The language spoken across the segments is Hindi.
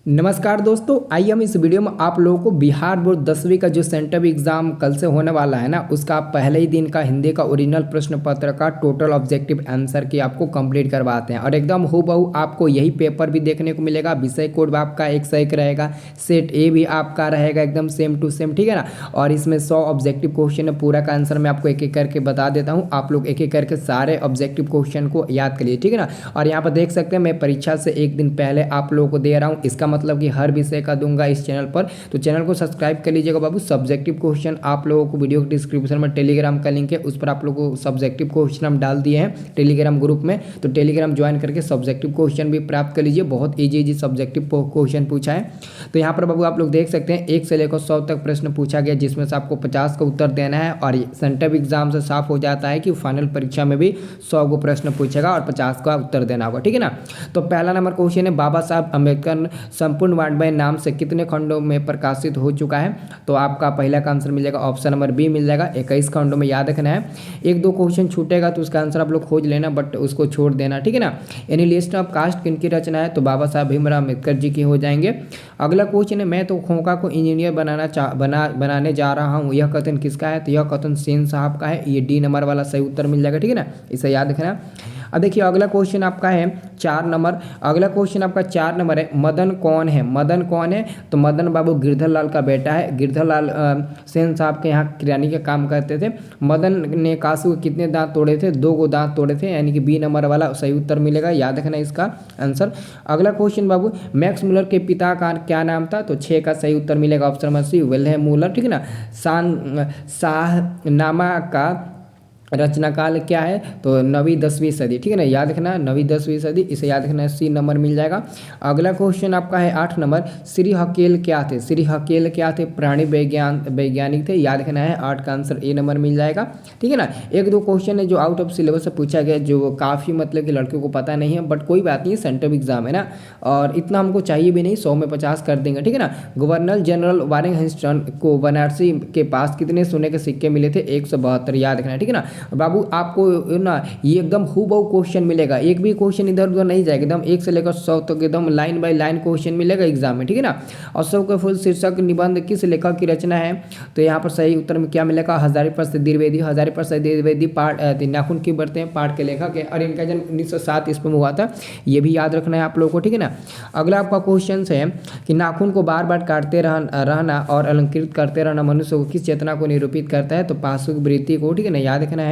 नमस्कार दोस्तों, आइए हम इस वीडियो में आप लोगों को बिहार बोर्ड 10वीं का जो सेंट्रल एग्जाम कल से होने वाला है ना, उसका पहले ही दिन का हिंदी का ओरिजिनल प्रश्न पत्र का टोटल ऑब्जेक्टिव आंसर की आपको कंप्लीट करवाते हैं। और एकदम हूबहू आपको यही पेपर भी देखने को मिलेगा। विषय कोड भी आपका एक से एक रहेगा, सेट ए भी आपका रहेगा एकदम सेम टू सेम, ठीक है ना। और इसमें 100 ऑब्जेक्टिव क्वेश्चन है, पूरा का आंसर मैं आपको एक एक करके बता देता हूँ। आप लोग एक एक करके सारे ऑब्जेक्टिव क्वेश्चन को याद करिए, ठीक है ना। और यहाँ पर देख सकते हैं मैं परीक्षा से एक दिन पहले आप लोगों को दे रहा हूँ, इसका मतलब कि हर विषय का दूंगा इस चैनल पर। तो चैनल को सब्सक्राइब कर लीजिएगा बाबू। सब्जेक्टिव क्वेश्चन आप लोगों को वीडियो के डिस्क्रिप्शन में टेलीग्राम का लिंक है, उस पर आप लोगों को सब्जेक्टिव क्वेश्चन हम डाल दिए हैं टेलीग्राम ग्रुप में। तो टेलीग्राम ज्वाइन करके सब्जेक्टिव क्वेश्चन भी प्राप्त कर लीजिए। बहुत ईजी सब्जेक्टिव क्वेश्चन पूछा है। तो यहाँ पर बाबू आप लोग देख सकते हैं 1 से लेकर 100 तक प्रश्न पूछा गया, जिसमें से आपको 50 का उत्तर देना है। और सेंट्रल एग्जाम से साफ हो जाता है कि फाइनल परीक्षा में भी 100 को प्रश्न पूछेगा और 50 का उत्तर देना होगा, ठीक है ना। तो पहला नंबर क्वेश्चन है, बाबा साहब अम्बेडकर संपूर्ण वाङ्मय नाम से कितने खंडों में प्रकाशित हो चुका है। तो आपका पहला का आंसर मिल जाएगा ऑप्शन नंबर बी मिल जाएगा, 21 खंडों में। याद रखना है, एक दो क्वेश्चन छूटेगा तो उसका आंसर आप लोग खोज लेना, बट उसको छोड़ देना, ठीक है ना। यानी लिस्ट ऑफ कास्ट किनकी रचना है, तो बाबा साहब भीमराव अम्बेडकर जी की हो जाएंगे। अगला क्वेश्चन है, मैं तो खोखा को इंजीनियर बनाने जा रहा हूँ, यह कथन किसका है। तो यह कथन सेन साहब का है। ये डी नंबर वाला सही उत्तर मिल जाएगा, ठीक है ना। इसे याद रखना। अब देखिए अगला क्वेश्चन आपका है 4 नंबर। अगला क्वेश्चन आपका 4 नंबर है, मदन कौन है। मदन कौन है, तो मदन बाबू गिरधर लाल का बेटा है। गिरधर लाल सेन साहब के यहाँ किरानी का काम करते थे। मदन ने कासू के कितने दांत तोड़े थे, 2 को दांत तोड़े थे, यानी कि बी नंबर वाला सही उत्तर मिलेगा। याद रखना इसका आंसर। अगला क्वेश्चन बाबू, मैक्स मूलर के पिता का क्या नाम था। तो 6 का सही उत्तर मिलेगा option number C, Wilhelm Muller, ठीक है ना। शाहनामा का रचनाकाल क्या है, तो 9वीं 10वीं सदी, ठीक है ना। याद रखना 9वीं 10वीं सदी, इसे याद रखना, सी नंबर मिल जाएगा। अगला क्वेश्चन आपका है 8 नंबर, श्री हकेल क्या थे। श्री हकेल क्या थे, प्राणी वैज्ञानिक थे। याद रखना है, 8 का आंसर ए नंबर मिल जाएगा, ठीक है ना। एक दो क्वेश्चन है जो आउट ऑफ सिलेबस से पूछा गया, जो काफ़ी मतलब कि लड़कियों को पता नहीं है, बट कोई बात नहीं, सेंट्रल एग्जाम है ना, और इतना हमको चाहिए भी नहीं, 100 में 50 कर देंगे, ठीक है ना। गवर्नर जनरल वारिंगटन को बनारसी के पास कितने सोने के सिक्के मिले थे, 172। याद रखना, ठीक है ना। बाबू आपको ना ये एकदम हूबहू क्वेश्चन मिलेगा, एक भी क्वेश्चन इधर उधर नहीं जाएगा, एकदम 1 से लेकर 100 तक एकदम लाइन बाय लाइन क्वेश्चन मिलेगा एग्जाम में, ठीक है ना। और सबके फुल शीर्षक निबंध किस लेखक की रचना है, तो यहाँ पर सही उत्तर में क्या मिलेगा, हजारी प्रसाद द्विवेदी। हजारी प्रसाद द्विवेदी पाठ नाखून की बढ़ते हैं पाठ के लेखक है, और इनका जन्म 1907 ईस्वी में हुआ था। ये भी याद रखना है आप लोगों को, ठीक है ना। अगला आपका क्वेश्चन है कि नाखून को बार बार काटते रहना और अलंकृत करते रहना मनुष्य को किस चेतना को निरूपित करता है, तो पाशुक वृत्ति को, ठीक है ना। याद रखना है।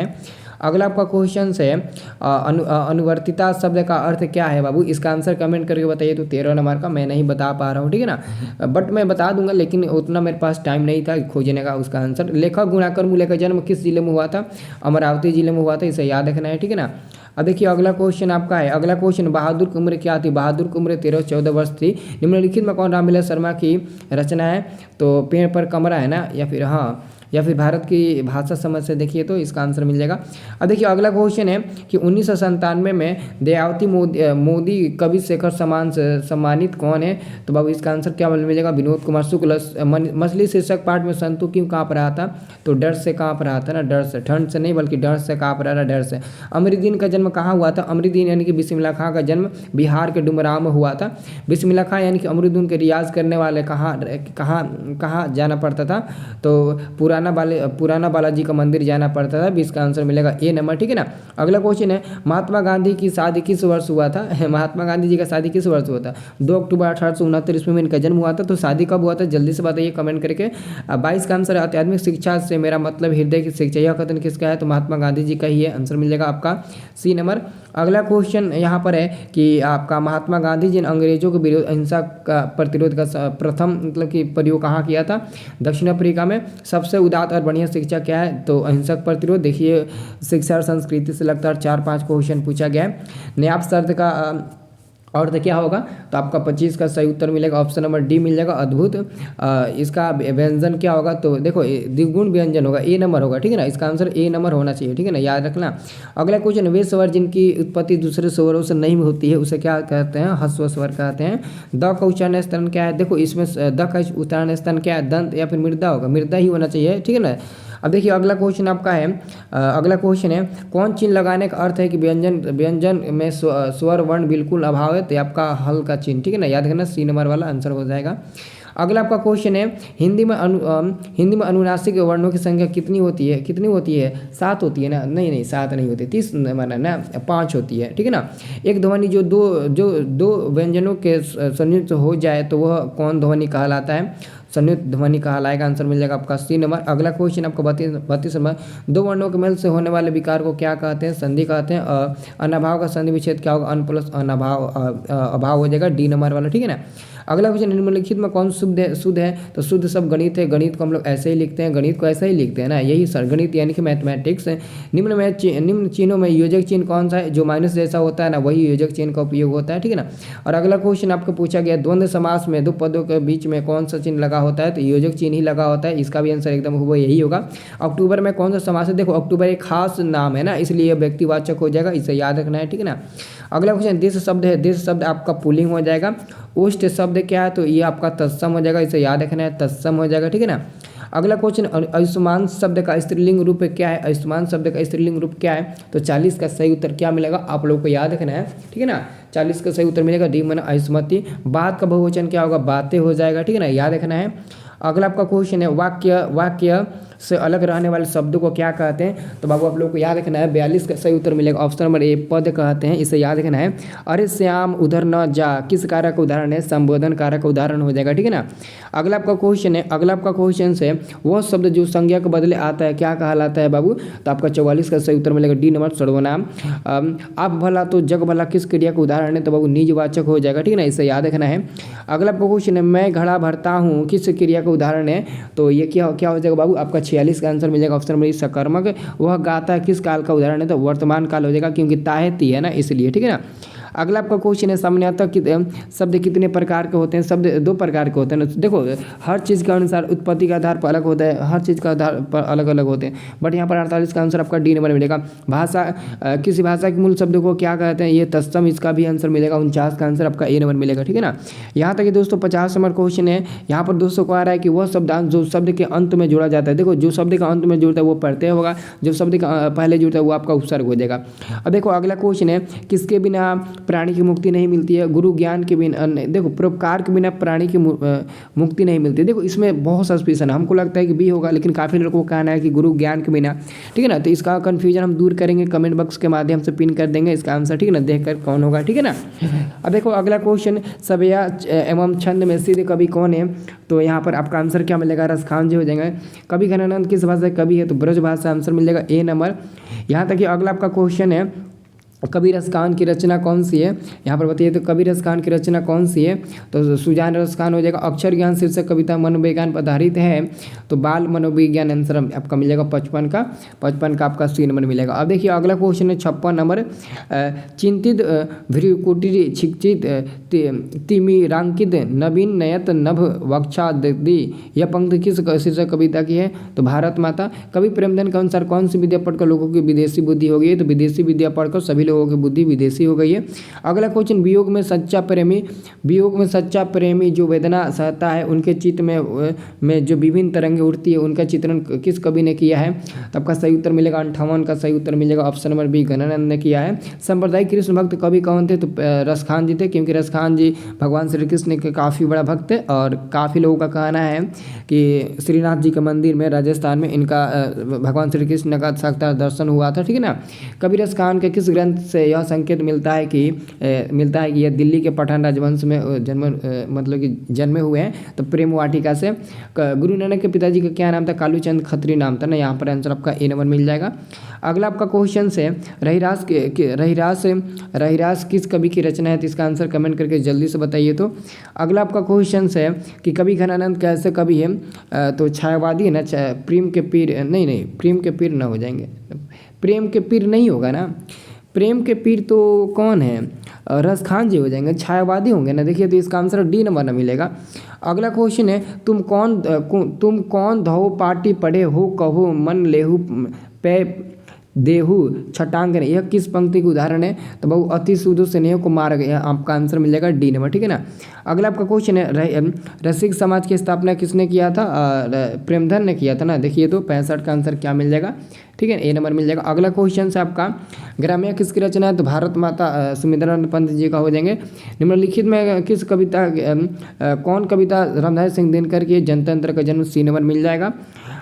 अगला आपका क्वेश्चन है अनुवर्तिता शब्द का अर्थ क्या है बाबू, इसका आंसर कमेंट करके बताइए। तो 13 नंबर का मैं नहीं बता पा रहा हूँ, ठीक है ना, बट मैं बता दूंगा, लेकिन उतना मेरे पास टाइम नहीं था खोजने का उसका आंसर। लेखक गुणाकर मूल्य का जन्म किस जिले में हुआ था, अमरावती जिले में हुआ था, इसे याद रखना है, ठीक है ना। अब देखिए अगला क्वेश्चन आपका है, अगला क्वेश्चन, बहादुर की उम्र क्या थी। बहादुर की उम्र 13-14 वर्ष थी। निम्नलिखित में कौन रामविलास शर्मा की रचना है, तो पेड़ पर कमरा है ना, या फिर भारत की भाषा समझ से देखिए तो इसका आंसर मिल जाएगा। अब देखिए अगला क्वेश्चन है कि 1997 में दयावती मोदी कवि शेखर सम्मान से सम्मानित कौन है, तो बाबू इसका आंसर क्या मिलेगा, विनोद कुमार शुक्ल। मछली शीर्षक पाठ में संतु क्यों काँप रहा था, तो डर से काँप रहा था ना, डर से, ठंड से नहीं बल्कि डर से काँप रहा था, डर से। अमरुद्दीन का जन्म कहाँ हुआ था। अमरुद्दीन यानी कि बिस्मिल्लाह खां का जन्म बिहार के डुमरांव में हुआ था। बिस्मिल्लाह खां यानी कि अमरुद्दीन के रियाज करने वाले कहाँ जाना पड़ता था, तो पुराना बालाजी का मंदिर जाना पड़ता था। 20 का आंसर मिलेगा ए नंबर, ठीक है ना। अगला क्वेश्चन है, महात्मा गांधी की शादी किस वर्ष हुआ था। महात्मा गांधी जी का शादी किस वर्ष हुआ था, 2 अक्टूबर 1869 ईस्वी में इनका जन्म हुआ था। तो शादी कब हुआ था, जल्दी से बताइए कमेंट करके। 22 का आंसर, आध्यात्मिक शिक्षा से मेरा मतलब हृदय की शिक्षा, यह कथन किसका है, तो महात्मा गांधी जी का ही है, आंसर मिल जाएगा आपका सी नंबर। अगला क्वेश्चन यहाँ पर है कि आपका महात्मा गांधी जी ने अंग्रेजों के विरोध अहिंसा का प्रतिरोध का प्रथम मतलब कि प्रयोग कहाँ किया था, दक्षिण अफ्रीका में। सबसे उदात्त और बढ़िया शिक्षा क्या है, तो अहिंसक प्रतिरोध। देखिए शिक्षा और संस्कृति से लगातार 4-5 क्वेश्चन पूछा गया है। नायाब शब्द का अर्थ क्या होगा, तो आपका 25 का सही उत्तर मिलेगा, ऑप्शन नंबर डी मिल जाएगा, अद्भुत। इसका व्यंजन क्या होगा, तो देखो द्विगुण व्यंजन होगा, ए नंबर होगा, ठीक है ना। इसका आंसर ए नंबर होना चाहिए, ठीक है ना, याद रखना। अगला क्वेश्चन, वे स्वर जिनकी उत्पत्ति दूसरे स्वरों से नहीं होती है उसे क्या कहते हैं, ह्रस्व स्वर कहते हैं। द का उच्चारण स्थान क्या है, देखो इसमें द का उच्चारण स्थान क्या है, दंत या फिर मृदा होगा, मृदा ही होना चाहिए, ठीक है ना। अब देखिए अगला क्वेश्चन आपका है, अगला क्वेश्चन है कौन चिन्ह लगाने का अर्थ है कि व्यंजन व्यंजन में स्वर वर्ण बिल्कुल अभाव है, तो ये आपका हल का चिन्ह, ठीक है ना, याद रखना सी नंबर वाला आंसर हो जाएगा। अगला आपका क्वेश्चन है हिंदी में अनुनासिक वर्णों की संख्या कितनी होती है, कितनी होती है, 7 होती है ना, नहीं नहीं 7 नहीं होती, 30 माना ना, 5 होती है, ठीक है ना। एक ध्वनि जो दो व्यंजनों के संयुक्त हो जाए तो वह कौन ध्वनि कहलाता है, संयुक्त ध्वनि कहलाएगा, आंसर मिल जाएगा आपका सी नंबर। अगला क्वेश्चन आपका 32 नंबर, दो वर्णों के मेल से होने वाले विकार को क्या कहते हैं, संधि कहते हैं। अनाभाव का संधि विच्छेद क्या होगा, अन प्लस अनाभाव अभाव हो जाएगा, डी नंबर वाला, ठीक है ना। अगला क्वेश्चन, निम्नलिखित में कौन शुद्ध है, तो शुद्ध सब गणित है, गणित को हम लोग ऐसे ही लिखते हैं, गणित को ऐसे ही लिखते हैं ना, यही सर गणित यानी कि मैथमेटिक्स है। निम्न चिन्हों में योजक चिन्ह कौन सा है, जो माइनस जैसा होता है ना वही योजक चिन्ह का उपयोग होता है, ठीक है ना। और अगला क्वेश्चन आपको पूछा गया, द्वंद्व समास में दो पदों के बीच में कौन सा चिन्ह लगा होता है, तो योजक चिन्ह ही लगा होता है, इसका भी आंसर एकदम हुआ यही होगा। अक्टूबर में कौन सा समास है, देखो अक्टूबर एक खास नाम है ना, इसलिए व्यक्तिवाचक हो जाएगा, इसे याद रखना है, ठीक है ना। अगला क्वेश्चन, देश शब्द है, देश शब्द आपका पुल्लिंग हो जाएगा। ओष्ठ शब्द क्या है, तो ये आपका तत्सम हो जाएगा, इसे याद रखना है, तत्सम हो जाएगा, ठीक है ना। अगला क्वेश्चन, आयुष्मान शब्द का स्त्रीलिंग रूप क्या है, आयुष्मान शब्द का स्त्रीलिंग रूप क्या है, तो 40 का सही उत्तर क्या मिलेगा, आप लोगों को याद रखना है, ठीक है ना। 40 का सही उत्तर मिलेगा डी मन आयुष्मती। बात का बहुवचन क्या होगा, बातें हो जाएगा, ठीक है ना, याद रखना है। अगला आपका क्वेश्चन है, वाक्य से अलग रहने वाले शब्दों को क्या कहते हैं, तो बाबू आप लोग को याद रखना है, 42 का सही उत्तर मिलेगा, ऑप्शन नंबर ए पद कहते हैं, इसे याद रखना है। अरे श्याम उधर न जा किस कारक का उदाहरण है, संबोधन कारक का उदाहरण हो जाएगा, ठीक है ना। अगला आपका क्वेश्चन है, अगला आपका क्वेश्चन से वह शब्द जो संज्ञा के बदले आता है क्या कहलाता है बाबू, तो आपका 44 का सही उत्तर मिलेगा डी नंबर सर्वनाम। आप भला तो जग भला किस क्रिया का उदाहरण है, तो बाबू निजवाचक हो जाएगा, ठीक है ना, इसे याद रखना है। अगला आपका क्वेश्चन है, मैं घड़ा भरता हूँ किस क्रिया का उदाहरण है, तो ये क्या हो जाएगा बाबू, आपका 46 का आंसर मिलेगा, ऑप्शन नंबर सकर्मक। वह गाता है किस काल का उदाहरण है, तो वर्तमान काल हो जाएगा, क्योंकि ताहती है ना इसलिए, ठीक है ना। अगला आपका क्वेश्चन है, सामान्यतः शब्द कितने प्रकार के होते हैं, शब्द 2 प्रकार के होते हैं। देखो हर चीज़ के अनुसार उत्पत्ति के आधार पर अलग होता है, हर चीज़ का आधार पर अलग अलग होते हैं, बट यहाँ पर 48 का आंसर आपका डी नंबर मिलेगा। भाषा, किसी भाषा के मूल शब्द को क्या कहते हैं, ये तत्सम, इसका भी आंसर मिलेगा, 49 का आंसर आपका ए नंबर मिलेगा, ठीक है ना। यहाँ तक कि दोस्तों 50 नंबर क्वेश्चन है, यहाँ पर दोस्तों को आ रहा है कि वह शब्दांश जो शब्द के अंत में जोड़ा जाता है, देखो जो शब्द का अंत में जुड़ता है वो प्रत्यय होगा, जो शब्द का पहले जुड़ता है वो आपका उपसर्ग हो जाएगा। अब देखो अगला क्वेश्चन है, किसके बिना प्राणी की मुक्ति नहीं मिलती है, गुरु ज्ञान के बिना, देखो परोपकार के बिना प्राणी की मुक्ति नहीं मिलती। देखो इसमें बहुत सस्पेंशन है, हमको लगता है कि बी होगा, लेकिन काफ़ी लोगों को कहना है कि गुरु ज्ञान के बिना, ठीक है ना। तो इसका कन्फ्यूजन हम दूर करेंगे, कमेंट बॉक्स के माध्यम से पिन कर देंगे इसका आंसर, ठीक है ना, देखकर कौन होगा, ठीक है ना। अब देखो अगला क्वेश्चन, सभ्या एवं छंद में सीधे कवि कौन है, तो यहाँ पर आपका आंसर क्या मिलेगा, रसखान जी हो जाएंगे। कवि घनानंद किस भाषा कवि है, तो ब्रज भाषा, आंसर मिल जाएगा ए नंबर। यहाँ तक कि अगला आपका क्वेश्चन है, कबीर रस खान की रचना कौन सी है, यहाँ पर बताइए, तो कबीर रस खान की रचना कौन सी है, तो सुजान रस खान हो जाएगा। अक्षर ज्ञान शीर्षक कविता मनोविज्ञान पर आधारित है, तो बाल मनोविज्ञान आंसर आपका मिल जाएगा 55 का आपका सी नंबर मिलेगा। अब देखिए अगला क्वेश्चन है 56 नंबर, चिंतित भ्रुकुटी छिचित तिमिरांकित नवीन नयत नभ वक्षादि, यह पंक्ति किस शीर्षक कविता की है, तो भारत माता। कवि प्रेमचंद के अनुसार कौन सी विद्या पढ़कर लोगों की विदेशी बुद्धि हो गई है, तो विदेशी विद्या पढ़कर सभी लोगों की बुद्धि विदेशी हो गई है। अगला क्वेश्चन, वियोग में सच्चा प्रेमी जो वेदना सहता है उनके चित्त में जो विभिन्न तरंगें उठती है उनका चित्रण किस कवि ने किया है, तो आपका सही उत्तर मिलेगा 58 का सही उत्तर मिलेगा, ऑप्शन नंबर बी घनानंद ने किया है। सांप्रदायिक कृष्ण भक्त कवि कौन थे, तो रसखान जी थे, क्योंकि रसखान जी भगवान श्री कृष्ण के काफ़ी बड़ा भक्त है, और काफ़ी लोगों का कहना है कि श्रीनाथ जी के मंदिर में राजस्थान में इनका भगवान श्री कृष्ण का साक्षात दर्शन हुआ था, ठीक है ना। कबीर रसखान के किस ग्रंथ से यह संकेत मिलता है कि यह दिल्ली के पठान राजवंश में जन्मे हुए हैं, तो प्रेम वाटिका से। गुरु नानक के पिताजी का क्या नाम था, कालूचंद खत्री नाम था ना, यहाँ पर आंसर आपका ए नंबर मिल जाएगा। अगला आपका क्वेश्चन से रहीरास किस कवि की रचना है, तो इसका आंसर कमेंट करके जल्दी से बताइए। तो अगला आपका क्वेश्चन है कि कवि घनानंद कैसे कवि है, तो छायावादी है ना, प्रेम के पीर नहीं प्रेम के पीर ना हो जाएंगे, प्रेम के पीर नहीं होगा ना, प्रेम के पीर तो कौन है, रसखान जी हो जाएंगे, छायावादी होंगे ना। देखिए तो इसका आंसर डी नंबर ना मिलेगा। अगला क्वेश्चन है, तुम कौन धो पाटी पढ़े हो कहो मन लेहू पे देहु छटांग ने, यह किस पंक्ति का उदाहरण है? तो बहु अति सूदो स्नेह को मार गया, आपका आंसर मिल जाएगा डी नंबर, ठीक है ना। अगला आपका क्वेश्चन है रसिक समाज की स्थापना किसने किया था? प्रेमधन ने किया था ना। देखिए तो 65 का आंसर क्या मिल जाएगा, ठीक है, ए नंबर मिल जाएगा। अगला क्वेश्चन है आपका ग्राम्य किसकी रचना है? तो भारत माता सुमित्रानंद पंत जी का हो जाएंगे। निम्नलिखित में किस कविता कौन कविता रामधारी सिंह दिनकर की जनतंत्र का जन्म? सी नंबर मिल जाएगा।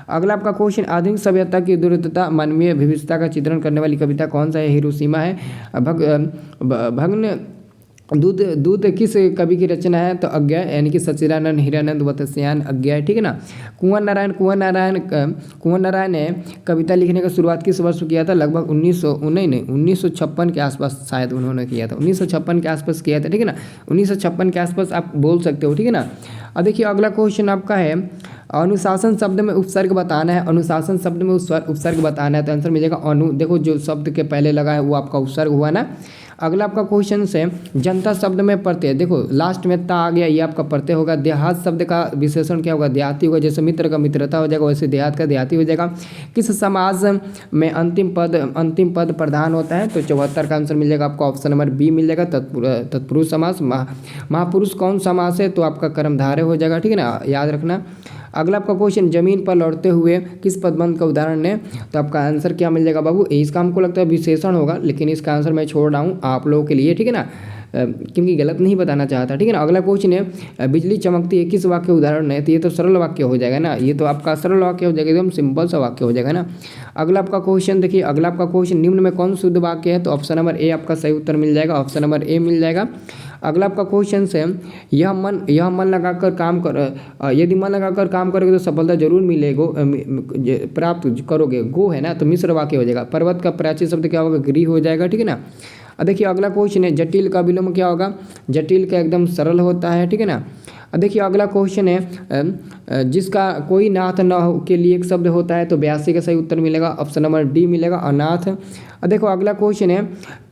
अगला आपका क्वेश्चन आधुनिक सभ्यता की दूरता मानवीय विविधता का चित्रण करने वाली कविता कौन सा है? हिरोशिमा है। भग्न दूत किस कवि की रचना है? तो अज्ञा, यानी कि सच्चिदानंद हीरानंद वत्स्यायन अज्ञा है, ठीक है ना। कुंवर नारायण ने कविता लिखने का शुरुआत किस वर्ष किया था? लगभग 1956 के आसपास शायद उन्होंने किया था, 1956 के आसपास किया था, ठीक है ना। 1956 के आसपास आप बोल सकते हो, ठीक है ना। अब देखिए अगला क्वेश्चन आपका है अनुशासन शब्द में उपसर्ग बताना है। अनुशासन शब्द में उपसर्ग बताना है, तो आंसर मिलेगा अनु। देखो जो शब्द के पहले लगा है वो आपका उपसर्ग हुआ ना। अगला आपका क्वेश्चन से जनता शब्द में प्रत्यय, देखो लास्ट में ता आ गया, ये आपका प्रत्यय होगा। देहात शब्द का विशेषण क्या होगा? देहाती होगा। जैसे मित्र का मित्रता हो जाएगा, वैसे देहात का देहाती हो जाएगा। किस समाज में अंतिम पद प्रधान होता है? तो 74 का आंसर मिल जाएगा आपको, ऑप्शन नंबर बी मिल जाएगा, तत्पुरुष समास। महापुरुष कौन समास है? तो आपका कर्मधारय हो जाएगा, ठीक है ना, याद रखना। अगला आपका क्वेश्चन जमीन पर लौटते हुए किस पदबंध का उदाहरण है? तो आपका आंसर क्या मिल जाएगा बाबू? इसका हमको लगता है विशेषण होगा, लेकिन इसका आंसर मैं छोड़ रहा हूँ आप लोगों के लिए, ठीक है ना, क्योंकि गलत नहीं बताना चाहता, ठीक है ना। अगला क्वेश्चन है बिजली चमकती है किस वाक्य उदाहरण है? तो ये तो सरल वाक्य हो जाएगा ना, ये तो आपका सरल वाक्य हो जाएगा, एकदम सिंपल सा वाक्य हो जाएगा ना। अगला आपका क्वेश्चन देखिए, अगला आपका क्वेश्चन निम्न में कौन शुद्ध वाक्य है? तो ऑप्शन नंबर ए आपका सही उत्तर मिल जाएगा, ऑप्शन नंबर ए मिल जाएगा। अगला आपका क्वेश्चन है यह मन लगाकर काम कर, यदि मन लगाकर काम करोगे तो सफलता जरूर मिलेगा, प्राप्त करोगे। गो है ना, तो मिश्र वाक्य हो जाएगा। पर्वत का प्राचीन शब्द क्या होगा? गिरी हो जाएगा, ठीक है ना। देखिए अगला क्वेश्चन है जटिल का विलोम क्या होगा? जटिल का एकदम सरल होता है, ठीक है ना। देखिए अगला क्वेश्चन है जिसका कोई नाथ न हो के लिए एक शब्द होता है, तो 82 का सही उत्तर मिलेगा, ऑप्शन नंबर डी मिलेगा, अनाथ। देखो अगला क्वेश्चन है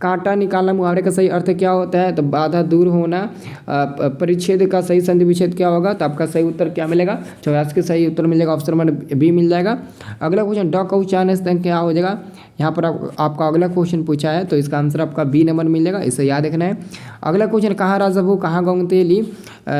कांटा निकालना मुहावरे का सही अर्थ क्या होता है? तो बाधा दूर होना। परिच्छेद का सही संधि विच्छेद क्या होगा? तो आपका सही उत्तर क्या मिलेगा? 84 का सही उत्तर मिलेगा, ऑप्शन नंबर बी मिल जाएगा। अगला क्वेश्चन ड का उच्चारण क्या हो जाएगा? यहाँ पर आपका अगला क्वेश्चन पूछा है, तो इसका आंसर आपका बी नंबर मिल जाएगा, इसे याद रखना है। अगला क्वेश्चन कहाँ राजभू कहाँ गौंतेली,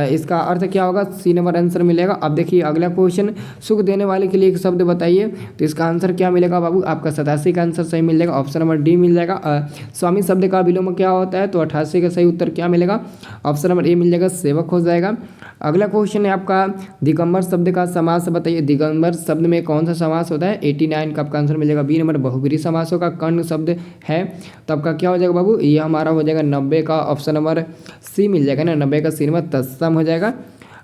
इसका अर्थ क्या होगा? सी नंबर आंसर मिलेगा। अब देखिए अगला क्वेश्चन सुख देने वाले के लिए एक शब्द बताइए, तो इसका आंसर क्या मिलेगा बाबू? आपका 87 का आंसर सही मिल जाएगा, ऑप्शन नंबर डी मिल जाएगा। स्वामी शब्द का विलोम क्या होता है? तो 88 का सही उत्तर क्या मिलेगा? ऑप्शन नंबर ए मिल जाएगा, सेवक हो जाएगा। अगला क्वेश्चन है आपका दिगंबर शब्द का समास बताइए। दिगंबर शब्द में कौन सा समास होता है? 89 का आपका आंसर मिलेगा, बी नंबर बहुब्रीहि समास होगा। कर्ण शब्द है, तो आपका क्या हो जाएगा बाबू? ये हमारा हो जाएगा 90 का, ऑप्शन नंबर सी मिल जाएगा ना, 90 का सी नंबर तत्सम हो जाएगा।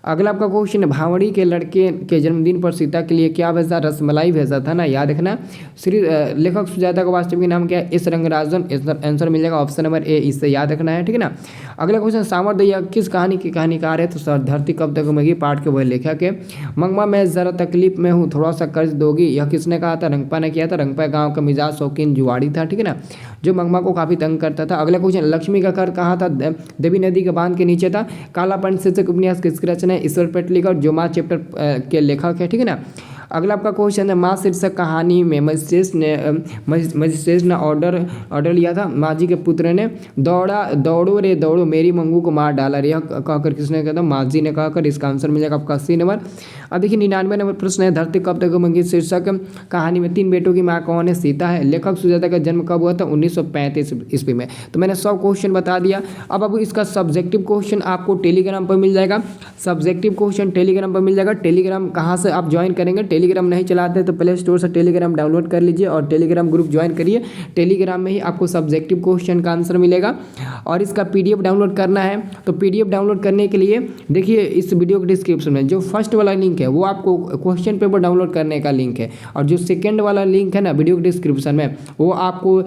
अगला आपका क्वेश्चन है भावड़ी के लड़के के जन्मदिन पर सीता के लिए क्या भेजा? रसमलाई भेजा था ना, याद रखना। श्री लेखक सुजाता का वास्तविक नाम क्या है? एस रंगराजन, आंसर मिल जाएगा, ऑप्शन नंबर ए, इससे याद रखना है, ठीक है ना। अगला क्वेश्चन सामर्थ्य किस कहानी की कहानीकार है? तो धरती कब तक उमंगी पाठ के वह लेखक है। मंगमा मैं जरा तकलीफ में हूँ, थोड़ा सा कर्ज दोगी, यह किसने कहा था? रंगपा ने किया था। रंगपा गाँव का मिजाज शौकीन जुआड़ी था, ठीक है ना, जो मंगमा को काफी तंग करता था। अगला क्वेश्चन लक्ष्मी का घर कहाँ था? देवी नदी के बांध के नीचे था। काला पंच शीर्षक उपन्यास किसकी रचना है? ईश्वर पेटलीकर, जो माँ चैप्टर के लेखक है, ठीक है ना। अगला आपका क्वेश्चन है माँ शीर्षक कहानी में मजिस्ट्रेट ने ऑर्डर लिया था। माँ जी के पुत्र ने दौड़ो रे दौड़ो मेरी मंगू को मार डाला रे, यह कहकर किसने कहा था? माँ जी ने कहकर। इसका आंसर मिल जाएगा आपका सी नंबर। अब देखिए 99 नंबर प्रश्न है धरती कब तक उमंगी शीर्षक कहानी में 3 बेटों की माँ कौन है? सीता है। लेखक सुजाता का जन्म कब हुआ था? 1935 ईस्वी में। तो मैंने 100 क्वेश्चन बता दिया। अब इसका सब्जेक्टिव क्वेश्चन आपको टेलीग्राम पर मिल जाएगा। सब्जेक्टिव क्वेश्चन टेलीग्राम पर मिल जाएगा। टेलीग्राम कहाँ से आप ज्वाइन करेंगे? टेलीग्राम नहीं चलाते तो प्ले स्टोर से टेलीग्राम डाउनलोड कर लीजिए और टेलीग्राम ग्रुप ज्वाइन करिए। टेलीग्राम में ही आपको सब्जेक्टिव क्वेश्चन का आंसर मिलेगा और इसका पीडीएफ डाउनलोड करना है। तो पीडीएफ डाउनलोड करने के लिए देखिए इस वीडियो के डिस्क्रिप्शन में जो फर्स्ट वाला लिंक है वो आपको क्वेश्चन पेपर डाउनलोड करने का लिंक है, और जो सेकेंड वाला लिंक है ना वीडियो के डिस्क्रिप्शन में वो आपको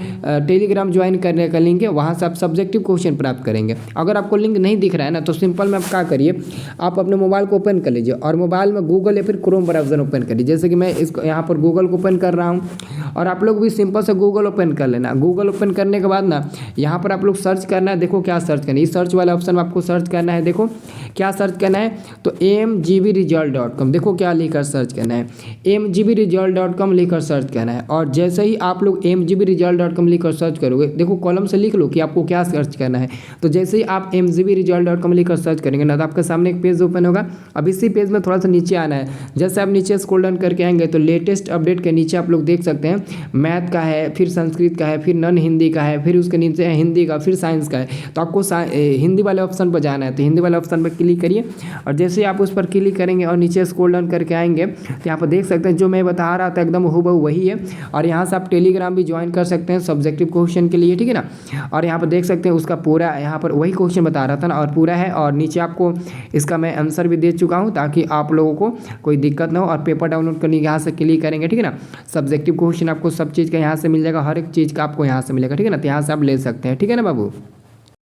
टेलीग्राम ज्वाइन करने का लिंक है, वहाँ से आप सब्जेक्टिव क्वेश्चन प्राप्त करेंगे। अगर आपको लिंक नहीं दिख रहा है ना तो सिंपल में आप क्या करिए, आप अपने मोबाइल को ओपन कर लीजिए और मोबाइल में गूगल या फिर क्रोम ब्राउजर ओपन करिए। स्टडी। जैसे कि मैं इसको यहाँ पर गूगल को ओपन कर रहा हूँ और आप लोग भी सिंपल से गूगल ओपन कर लेना। गूगल ओपन करने के बाद ना यहाँ पर आप लोग सर्च करना है, देखो क्या सर्च करना है, इस सर्च वाले ऑप्शन में आपको सर्च करना है। देखो क्या सर्च करना है, तो mgbresult.com, देखो क्या लिखकर सर्च करना है, mgbresult.com लिखकर सर्च करना है। और जैसे ही आप लोग mgbresult.com लिखकर सर्च करोगे, देखो कॉलम से लिख लो कि आपको क्या सर्च करना है। तो जैसे ही आप mgbresult.com लिखकर सर्च करेंगे ना, तो आपके सामने एक पेज ओपन होगा। अब इसी पेज में थोड़ा सा नीचे आना है। जैसे आप नीचे स्क्रॉल डाउन करके आएंगे तो लेटेस्ट अपडेट के नीचे आप लोग देख सकते हैं मैथ का है, फिर संस्कृत का है, फिर नॉन हिंदी का है, फिर उसके नीचे है हिंदी का, फिर साइंस का है। तो आपको हिंदी वाले ऑप्शन पर जाना है, तो हिंदी वाले ऑप्शन पर क्लिक करिए। और जैसे ही आप उस पर क्लिक करेंगे और नीचे स्क्रॉल डाउन करके आएंगे तो यहाँ पर देख सकते हैं जो मैं बता रहा था एकदम हूबहू वही है। और यहाँ से आप टेलीग्राम भी ज्वाइन कर सकते हैं सब्जेक्टिव क्वेश्चन के लिए, ठीक है ना। और यहाँ पर देख सकते हैं उसका पूरा यहाँ पर वही क्वेश्चन बता रहा था ना, और पूरा है। और नीचे आपको इसका मैं आंसर भी दे चुका हूँ ताकि आप लोगों को कोई दिक्कत ना हो। और पेपर डाउनलोड करने के यहाँ से क्लिक करेंगे, ठीक है ना। सब्जेक्टिव क्वेश्चन आपको सब चीज़ का यहाँ से मिल जाएगा, हर एक चीज़ का आपको यहाँ से मिलेगा, ठीक है ना। तो यहाँ से आप ले सकते हैं, ठीक है ना बाबू।